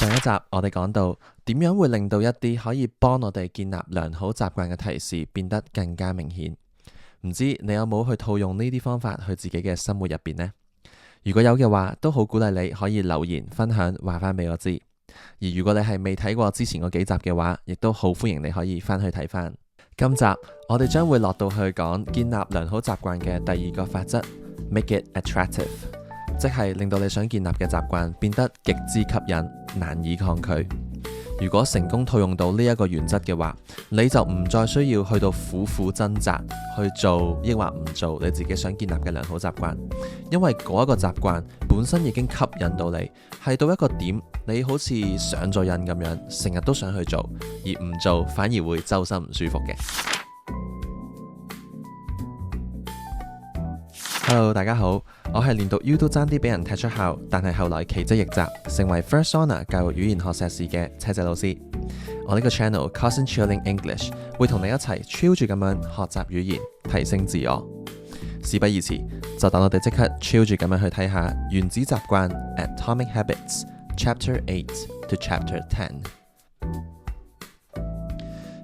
上一集我哋講到點樣會令到一啲可以幫我哋建立良好習慣嘅提示變得更加明顯。唔知你有冇去套用呢啲方法去自己嘅生活入邊呢？如果有嘅話，都好鼓勵你可以留言分享，話翻俾我知。而如果你係未睇過之前嗰幾集嘅話，亦都好歡迎你可以翻去睇翻。今集我哋將會落到去講建立良好習慣嘅第二個法則 ，Make it attractive， 即係令到你想建立嘅習慣變得極之吸引，難以抗拒。如果成功套用到呢一個原則嘅話，你就唔再需要去到苦苦掙扎去做抑或唔做你自己想建立嘅良好習慣，因為嗰一個習慣本身已經吸引到你，係到一個點，你好似上咗癮咁樣，成日都想去做，而唔做反而會周身唔舒服嘅。Hello， 大家好，我係連讀 U 都爭啲俾人踢出校，但係後來奇蹟逆襲，成為 First Honour 教育語言學碩士嘅車仔老師。我呢個 channel Cousin Chilling English 會同你一齊 chill 住咁樣學習語言，提升自我。事不宜遲，就等我哋即刻 chill 住咁樣去睇下原子習慣 Atomic Habits Chapter 8 to Chapter 10。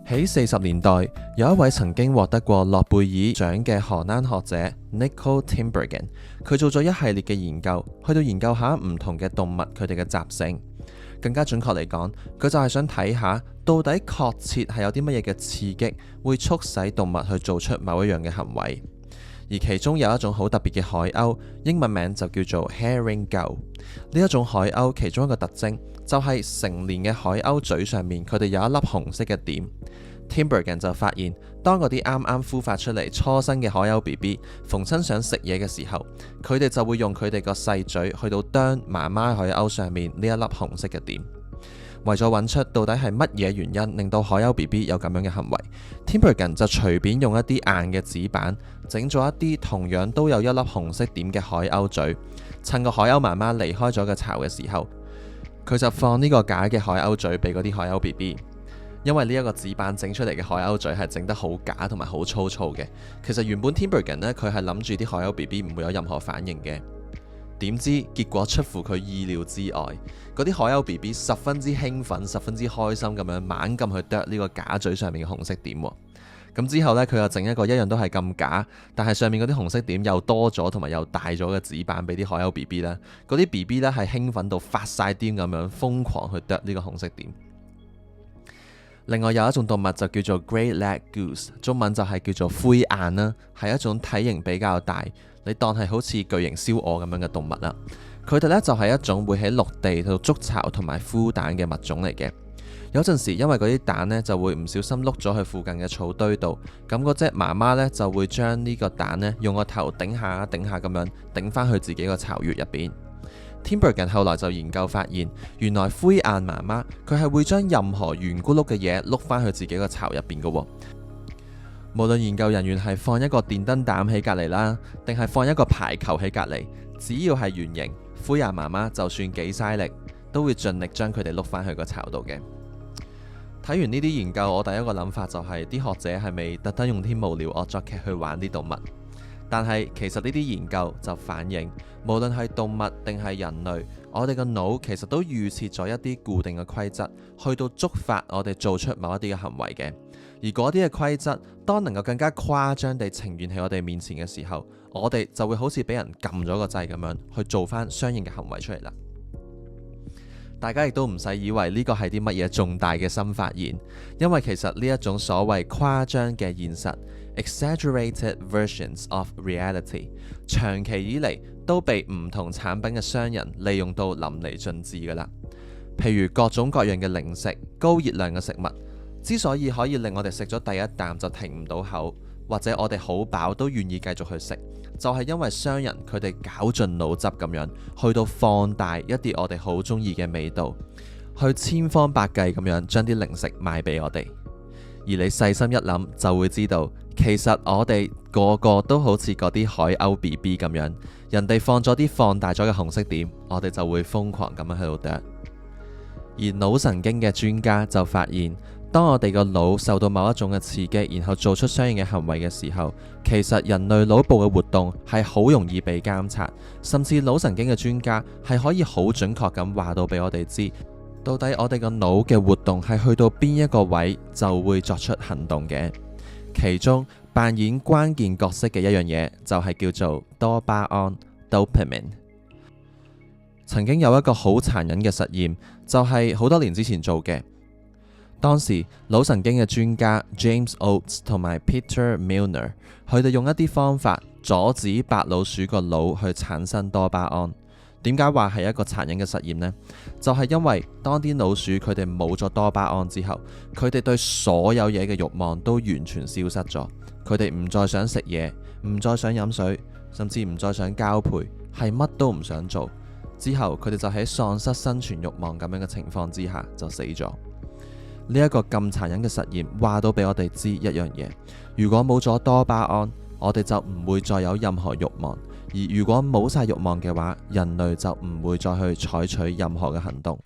喺40年代，有一位曾經獲得過諾貝爾獎嘅荷蘭學者 Nicole Tinbergen， 佢做咗一系列嘅研究，去到研究下唔同嘅動物佢哋嘅習性。更加準確嚟講，佢就係想睇下到底確切係有啲乜嘢嘅刺激會促使動物去做出某一樣嘅行為。而其中有一種好特別嘅海鷗，英文名就叫做 Herring Gull。呢一種海鷗其中一個特徵就係成年嘅海鷗嘴上面佢哋有一粒紅色嘅點。Tinbergen 就發現，當嗰啲啱啱孵化出嚟初生嘅海鷗 BB 逢親想食嘢嘅時候，佢哋就會用佢哋個細嘴去到啄媽媽海鷗上面呢一粒紅色嘅點。為咗揾出到底係乜嘢原因令到海鷗 BB 有咁樣嘅行為， Tinbergen 就隨便用一啲硬嘅紙板整咗一啲同樣都有一粒紅色點嘅海鷗嘴，趁個海鷗媽媽離開咗個巢嘅時候，佢就放呢個假嘅海鷗嘴俾嗰啲海鷗 BB。因為呢一個紙板整出嚟嘅海鷗嘴係整得好假同埋好粗糙嘅，其實原本 Tinbergen 呢，佢係諗住啲海鷗 BB 唔會有任何反應嘅，點知結果出乎佢意料之外，嗰啲海鷗 BB 十分之興奮、十分之開心咁樣猛咁去啄呢個假嘴上面嘅紅色點。咁之後呢，佢又整一個一樣都係咁假，但係上面嗰啲紅色點又多咗同埋又大咗嘅紙板俾啲海鷗 BB 啦。嗰啲 BB 呢係興奮到發晒癲咁樣瘋狂去啄呢個紅色點。另外有一種動物就叫做 Great Leg Goose， 中文就係叫做灰雁啦，係一種體型比較大，你當係好似巨型燒鵝咁樣嘅動物啦。佢哋呢就係一種會喺陸地度築巢同埋孵蛋嘅物種嚟嘅。有陣時因為嗰啲蛋呢就會唔小心碌咗去附近嘅草堆度，咁嗰隻媽媽呢就會將呢個蛋呢用個頭頂下頂下咁樣頂返去自己個巢穴入邊。Tinbergen 後來就研究發現，原來灰雁媽媽佢係會將任何圓咕碌嘅嘢碌返去自己個巢入邊嘅。無論研究人員係放一個電燈膽喺隔離啦，定係放一個排球喺隔離，只要係圓形，灰雁媽媽就算幾嘥力，都會盡力將佢哋碌返去個巢度嘅。睇完呢啲研究，我第一個諗法就係啲學者係咪特登用啲無聊惡作劇去玩啲動物？但係其實呢啲研究就反映，無論係動物定係人類，我哋個腦其實都預設咗一啲固定嘅規則，去到觸發我哋做出某一啲嘅行為嘅。而嗰啲嘅規則，當能夠更加誇張地呈現喺我哋面前嘅時候，我哋就會好似俾人撳咗個掣咁樣去做翻相應嘅行為出嚟啦。大家亦都唔使以為呢個係啲乜嘢重大嘅新發現，因為其實呢一種所謂誇張嘅現實 exaggerated versions of reality 長期以嚟都被唔同產品嘅商人利用到淋漓盡致㗎啦。譬如各種各樣嘅零食、高熱量嘅食物，之所以可以令我哋食咗第一啖就停唔到口，或者我哋好飽都願意繼續去食，就係因為商人佢哋絞盡腦汁咁樣去到放大一啲我哋好中意嘅味道，去千方百計咁樣將啲零食賣俾我哋。而你細心一諗就會知道，其實我哋個個都好似嗰啲海鷗 BB 咁樣，人哋放咗啲放大咗嘅紅色點，我哋就會瘋狂咁樣喺度啄。而腦神經嘅專家就發現，當我哋個腦受到某一種嘅刺激，然後做出相應嘅行為嘅時候，其實人類腦部嘅活動係好容易被監察，甚至腦神經嘅專家係可以好準確咁話到俾我哋知，到底我哋個腦嘅活動係去到邊一個位就會作出行動嘅？其中扮演關鍵角色嘅一樣嘢就係叫做多巴胺 （dopamine）。曾經有一個好殘忍嘅實驗，就係好多年之前做嘅。當時腦神經嘅專家 James Oates 同埋 Peter Milner， 佢哋用一啲方法阻止白老鼠個腦去產生多巴胺。點解話係一個殘忍嘅實驗呢？就係因為當啲老鼠佢哋冇咗多巴胺之後，佢哋對所有嘢嘅慾望都完全消失咗。佢哋唔再想食嘢，唔再想飲水，甚至唔再想交配，係乜都唔想做。之後佢哋就喺喪失生存慾望咁樣嘅情況之下就死咗。呢一個咁殘忍嘅實驗話到俾我哋知一樣嘢：如果冇咗多巴胺，我哋就唔會再有任何慾望。而如果冇晒慾望嘅話，人類就唔會再去採取任何嘅行動。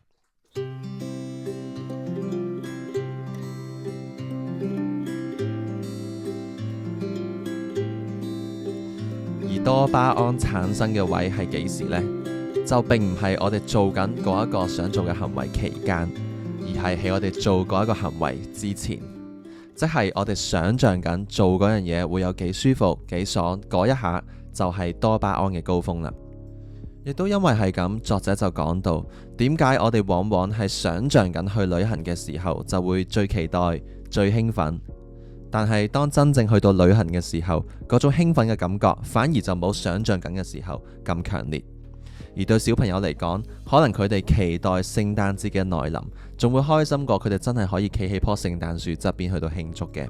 而多巴胺產生嘅位係幾時呢？就並唔係我哋做緊嗰一個想做嘅行為期間，而係喺我哋做嗰一個行為之前，即係我哋想象緊做嗰樣嘢會有幾舒服、幾爽，嗰一下就係多巴胺嘅高峰啦。亦都因為係咁，作者就講到點解我哋往往係想象緊去旅行嘅時候就會最期待、最興奮，但係當真正去到旅行嘅時候，嗰種興奮嘅感覺反而就冇想象緊嘅時候咁強烈。而對小朋友嚟講，可能佢哋期待聖誕節嘅來臨，仲會開心過佢哋真係可以企喺棵聖誕樹側邊去到慶祝嘅。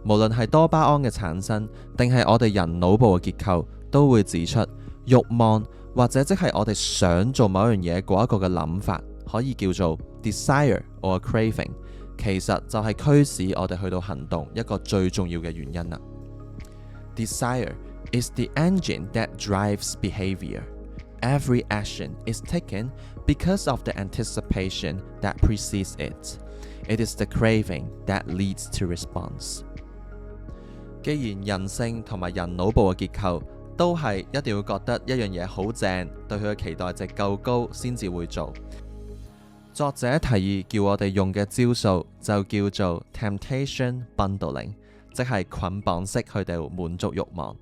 無論係多巴胺嘅產生，定係我哋人腦部嘅結構，都會指出慾望或者即係我哋想做某樣嘢嗰一個嘅諗法，可以叫做 desire or craving， 其實就係驅使我哋去到行動一個最重要嘅原因啦。Desire is the engine that drives behavior.Every action is taken because of the anticipation that precedes it. It is the craving that leads to response. 既然人性同埋人腦部嘅結構都係一定要覺得一樣嘢好正，對佢嘅期待值夠高先至會做，作者提議叫我哋用嘅招數就叫做 temptation bundling， 即係捆綁式去到滿足慾望。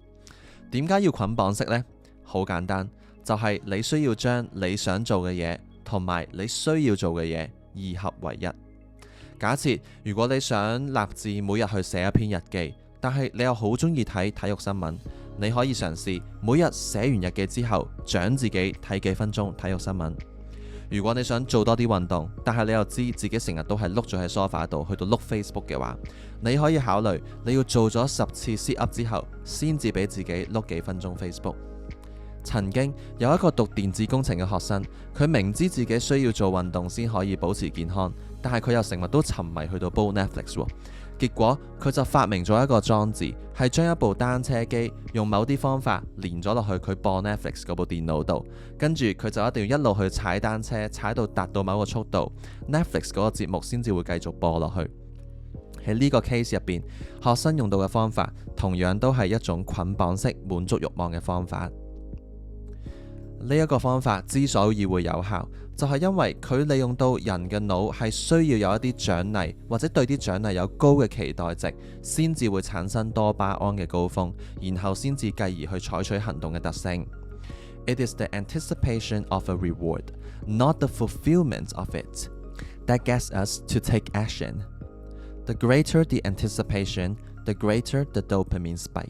點解要捆綁式呢？好簡單。就係你需要將你想做嘅嘢同埋你需要做嘅嘢二合為一。假設如果你想立志每日去寫一篇日記，但係你又好中意睇體育新聞，你可以嘗試每日寫完日記之後獎自己睇幾分鐘體育新聞。如果你想做多啲運動，但係你又知自己成日都係碌咗喺 sofa 度去到碌 Facebook 嘅話，你可以考慮你要做咗10次 sit up 之後，先至俾自己碌幾分鐘 Facebook。曾經有一個讀電子工程嘅學生，佢明知自己需要做運動先可以保持健康，但係佢又成日都沉迷去到煲 Netflix 喎。結果佢就發明咗一個裝置，係將一部單車機用某啲方法連咗落去佢播 Netflix 嗰部電腦度，跟住佢就一定要一路去踩單車，踩到達到某個速度， Netflix 嗰個節目先至會繼續播落去。喺呢個 case 入邊，學生用到嘅方法同樣都係一種捆綁式滿足慾望嘅方法。呢一個方法之所以會有效，就係因為佢利用到人嘅腦係需要有一啲獎勵，或者對啲獎勵有高嘅期待值，先至會產生多巴胺嘅高峰，然後先至繼而去採取行動嘅特性。It is the anticipation of a reward, not the fulfillment of it, that gets us to take action. The greater the anticipation, the greater the dopamine spike.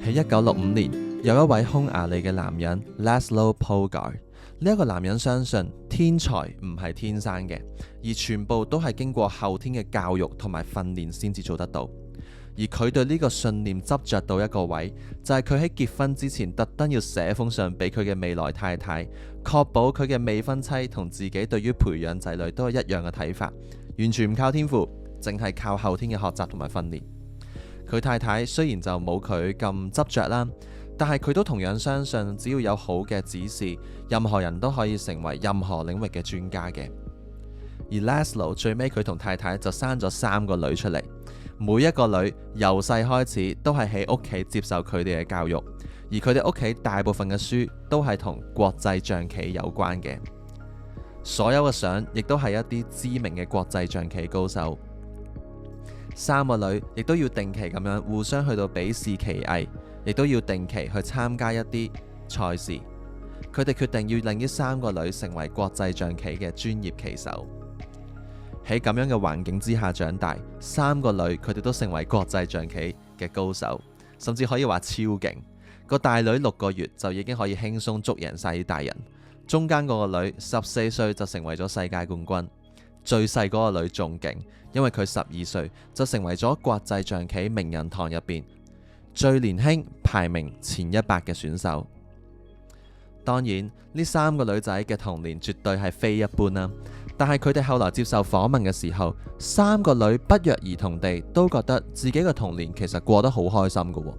喺1965年，有一位匈牙利嘅男人 Laszlo Polgár。呢一個男人相信天才唔係天生嘅，而全部都係經過後天嘅教育同埋訓練先至做得到。而佢對呢個信念執着到一個位，就係佢喺結婚之前特登要寫封信俾佢嘅未來太太，確保佢嘅未婚妻同自己對於培養仔女都係一樣嘅睇法，完全唔靠天賦，淨係靠後天嘅學習同埋訓練。佢太太雖然就冇佢咁執着啦，但係佢都同樣相信，只要有好嘅指示，任何人都可以成為任何領域嘅專家嘅。而 Laszlo 最尾佢同太太就生咗3個女出嚟，每一個女由細開始都係喺屋企接受佢哋嘅教育，而佢哋屋企大部分嘅書都係同國際象棋有關嘅。所有嘅相亦都係一啲知名嘅國際象棋高手。三個女亦都要定期咁樣互相去到比試棋藝，亦都要定期去參加一啲賽事。佢哋決定要令呢三個女成為國際象棋嘅專業棋手。喺咁樣嘅環境之下長大，三個女佢哋都成為國際象棋嘅高手，甚至可以話超勁。個大女6個月就已經可以輕鬆捉贏晒啲大人，中間嗰個女14歲就成為咗世界冠軍，最細嗰個女仲勁，因為佢12歲就成為咗國際象棋名人堂入邊最年輕排名前100嘅選手。當然呢三個女仔嘅童年絕對係非一般啦，但係佢哋後來接受訪問嘅時候，三個女不約而同地都覺得自己嘅童年其實過得好開心㗎。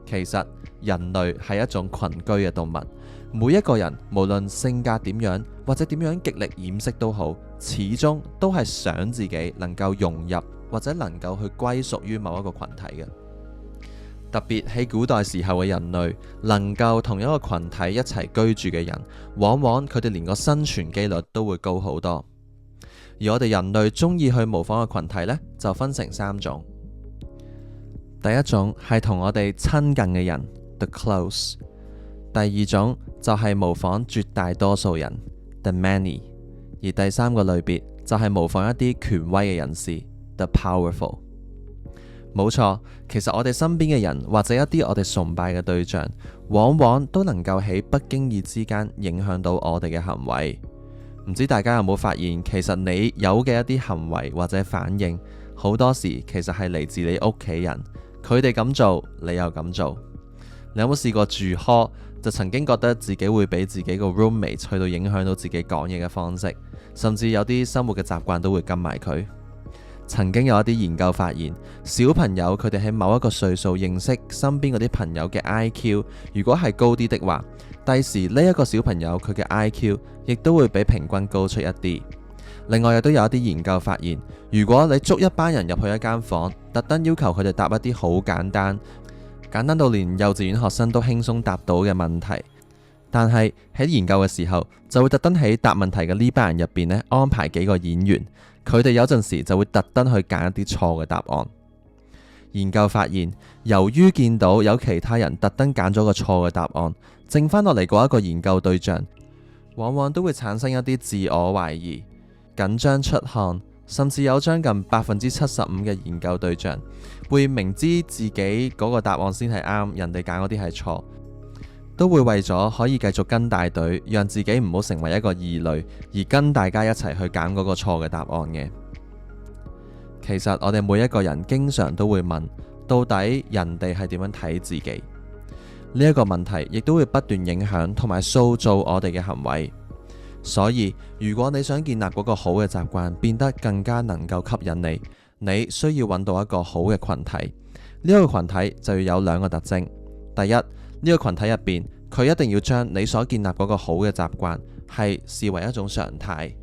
其實人類係一種群居嘅動物，每一個人無論性格點樣或者點樣極力掩飾都好，始終都係想自己能夠融入或者能夠去歸屬於某一個群體嘅。特別喺古代時候嘅人類，能夠同一個群體一齊居住嘅人，往往佢哋連個生存機率都會高好多。而我哋人類中意去模仿嘅群體呢，就分成3種。第一種係同我哋親近嘅人 ，the close； 第二種就係模仿絕大多數人 ，the many； 而第三個類別就係模仿一啲權威嘅人士 ，the powerful。冇錯，其實我哋身邊嘅人或者一啲我哋崇拜嘅對象，往往都能夠喺不經意之間影響到我哋嘅行為。唔知大家有冇發現，其實你有嘅一啲行為或者反應，好多時其實係嚟自你屋企人。佢哋咁做，你又咁做。你有冇試過住 hall 就曾經覺得自己會俾自己個 roommate 去到影響到自己講嘢嘅方式，甚至有啲生活嘅習慣都會跟埋佢。曾經有一啲研究發現，小朋友佢哋喺某一個歲數認識身邊嗰啲朋友嘅 IQ， 如果係高啲的話，第時呢一個小朋友佢嘅 IQ 亦都會比平均高出一啲。另外亦都有一啲研究發現，如果你捉一班人入去一間房，特登要求佢哋答一啲好簡單到連幼稚園學生都輕鬆答到嘅問題，但係喺研究嘅時候就會特登喺答問題嘅呢班人入邊呢安排幾個演員，佢哋有陣時就會特登去揀一啲錯嘅答案。研究發現，由於見到有其他人特登揀咗個錯嘅答案，剩翻落嚟嗰一個研究對象，往往都會產生一啲自我懷疑、緊張出汗，甚至有將近75%嘅研究對象會明知自己嗰個答案先係啱，人哋揀嗰啲係錯，都會為咗可以繼續跟大隊，讓自己唔好成為一個異類，而跟大家一齊去揀嗰個錯嘅答案嘅。其實我哋每一個人經常都會問，到底人哋係點樣睇自己？呢一個問題亦都會不斷影響同埋塑造我哋嘅行為。所以如果你想建立嗰個好嘅習慣，變得更加能夠吸引你，你需要揾到一個好嘅群體。呢個群體就要有2個特徵。第一，呢個群體入邊，佢一定要將你所建立嗰個好嘅習慣係視為一種常態。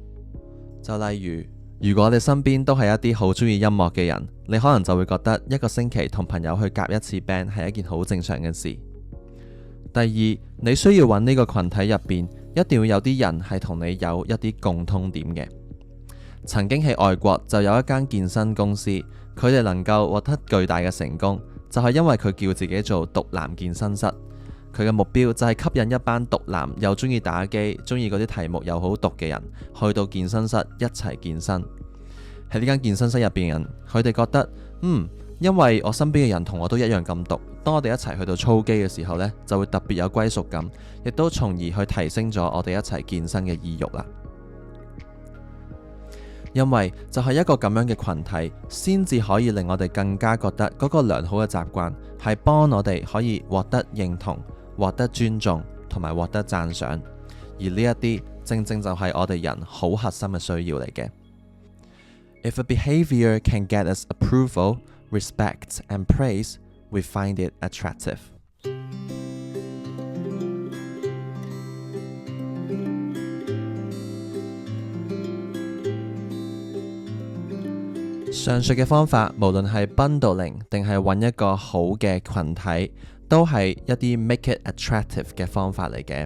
就例如果你身邊都係一啲好中意音樂嘅人，你可能就會覺得一個星期同朋友去夾一次 band 係一件好正常嘅事。第二，你需要揾呢個群體入邊，一定要有啲人係同你有一啲共通點嘅。曾經喺外國就有一間健身公司，佢哋能夠獲得巨大嘅成功，就係因為佢叫自己做毒男健身室。佢嘅目標就係吸引一班毒男又中意打機、中意嗰啲題目又好毒嘅人，去到健身室一齊健身。喺呢間健身室入邊嘅人，佢哋覺得因為我身邊嘅人同我都一樣咁毒，當我哋一齊去到操機嘅時候呢，就會特別有歸屬感，亦都從而去提升咗我哋一齊健身嘅意欲啦。因為就係一個咁樣嘅群體，先至可以令我哋更加覺得嗰個良好嘅習慣係幫我哋可以獲得認同、獲得尊重同埋獲得讚賞，而呢一啲正正就係我哋人好核心嘅需要嚟嘅。If a behavior can get us approval, respect and praise, we find it attractive. 上述嘅方法，無論係 bundling 定係揾一個好嘅群體，都係一啲 make it attractive 嘅方法嚟嘅。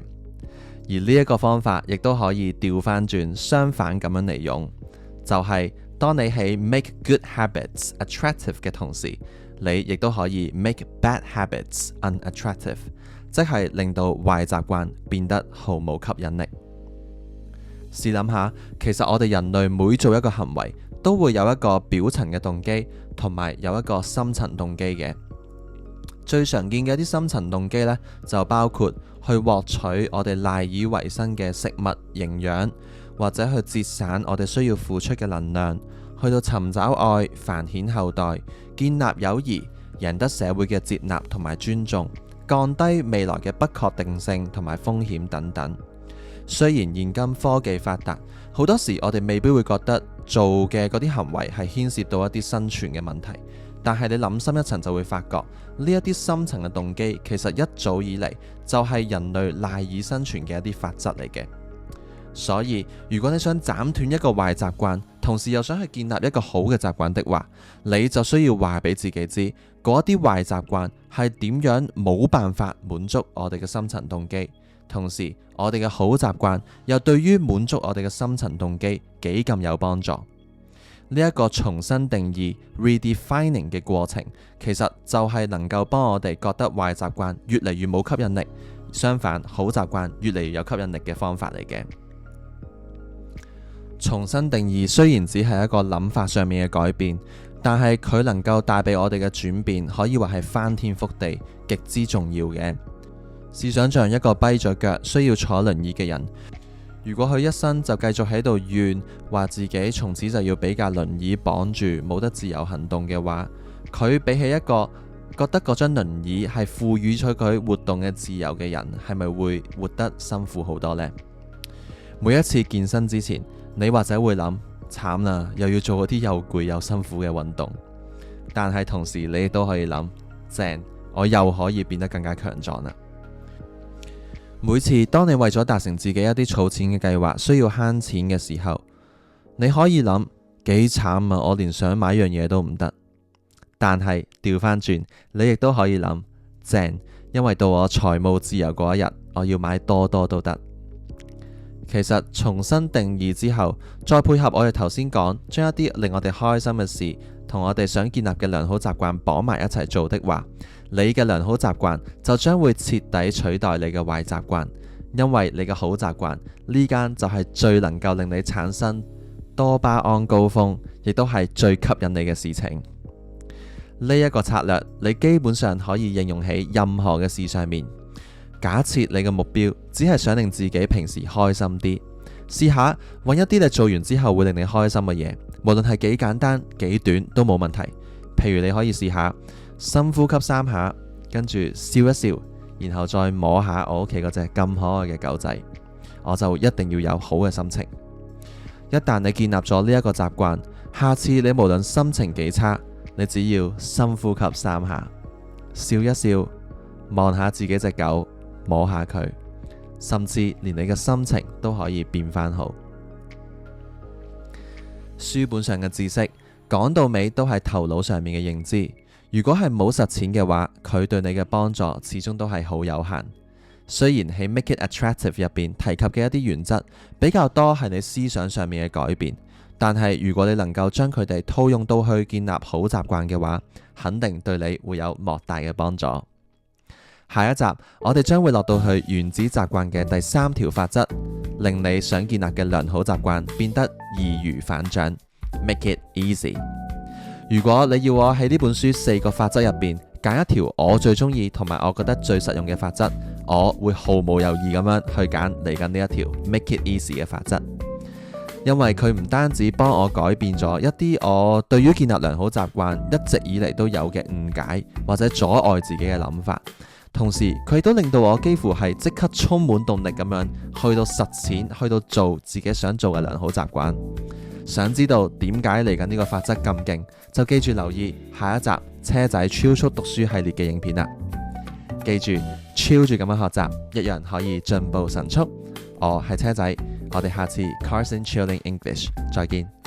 而呢一個方法亦都可以調翻轉，相反咁樣嚟用，就係當你喺 make good habits attractive 嘅同時，你亦都可以 make bad habits unattractive， 即係令到壞習慣變得毫無吸引力。試諗下，其實我哋人類每做一個行為，都會有一個表層嘅動機，同埋有一個深層動機嘅。最常見嘅一啲深層動機呢，就包括去獲取我哋賴以為生嘅食物營養，或者去節省我哋需要付出嘅能量，去到尋找愛、繁衍後代、建立友誼、贏得社會嘅接納同埋尊重、降低未來嘅不確定性同埋風險等等。雖然現今科技發達，好多時我哋未必會覺得做嘅嗰啲行為係牽涉到一啲生存嘅問題，但係你諗深一層就會發覺，呢一啲深層嘅動機其實一早以嚟就係人類賴以生存嘅一啲法則嚟嘅。所以如果你想斬斷一個壞習慣，同時又想去建立一個好嘅習慣的話，你就需要話俾自己知，嗰一啲壞習慣係點樣冇辦法滿足我哋嘅深層動機，同時我哋嘅好習慣又對於滿足我哋嘅深層動機幾咁有幫助。呢一個重新定義 redefining 嘅過程，其實就係能夠幫我哋覺得壞習慣越嚟越冇吸引力，相反好習慣越嚟越有吸引力嘅方法嚟嘅。重新定義雖然只係一個諗法上面嘅改變，但係佢能夠帶俾我哋嘅轉變，可以話係翻天覆地，極之重要嘅。試想像一個跛咗腳需要坐輪椅嘅人，如果佢一生就繼續喺度怨，話自己從此就要俾架輪椅綁住，冇得自由行動嘅話，佢比起一個覺得嗰張輪椅係賦予咗佢活動嘅自由嘅人，係咪會活得辛苦好多呢？每一次健身之前，你或者會諗，慘啦，又要做嗰啲又攰又辛苦嘅運動，但係同時你亦都可以諗，正，我又可以變得更加強壯啦。每次當你為咗達成自己一啲儲錢嘅計劃需要慳錢嘅時候，你可以諗，幾慘啊，我連想買樣嘢都唔得。但係調翻轉，你亦都可以諗，正，因為到我財務自由嗰一日，我要買多多都得。其實重新定義之後，再配合我哋頭先講，將一啲令我哋開心嘅事同我哋想建立嘅良好習慣綁埋一齊做的話，你嘅良好習慣就將會徹底取代你嘅壞習慣，因為你嘅好習慣呢間就係最能夠令你產生多巴胺高峰，亦都係最吸引你嘅事情。呢一個策略，你基本上可以應用喺任何嘅事上面。假設你嘅目標只係想令自己平時開心啲，試下揾一啲你做完之後會令你開心嘅嘢，無論係幾簡單幾短都冇問題。譬如你可以試下深呼吸3下，跟住笑一笑，然後再摸下我屋企嗰隻咁可愛嘅狗仔，我就一定要有好嘅心情。一旦你建立咗呢一個習慣，下次你無論心情幾差，你只要深呼吸3下，笑一笑，望下自己隻狗，摸下佢，甚至連你嘅心情都可以變返好。書本上嘅知識講到尾都係頭腦上面嘅認知，如果係冇實踐嘅話，佢對你嘅幫助始終都係好有限。雖然喺 Make It Attractive 入邊提及嘅一啲原則比較多係你思想上面嘅改變，但係如果你能夠將佢哋套用到去建立好習慣嘅話，肯定對你會有莫大嘅幫助。下一集我哋將會落到去原子習慣嘅第3條法則，令你想建立嘅良好習慣變得易如反掌。Make it easy。如果你要我喺呢本書4個法則入邊揀一條我最中意同埋我覺得最實用嘅法則，我會毫無猶豫咁樣去揀嚟緊呢一條 Make it easy 嘅法則，因為佢唔單止幫我改變咗一啲我對於建立良好習慣一直以嚟都有嘅誤解或者阻礙自己嘅諗法。同時佢亦都令到我幾乎係即刻充滿動力咁樣去到實踐，去到做自己想做嘅良好習慣。想知道點解嚟緊呢個法則咁勁，就記住留意下一集車仔超速讀書系列嘅影片啦。記住超住咁樣學習，一樣可以進步神速。我係車仔，我哋下次 Cars and Chilling English 再見。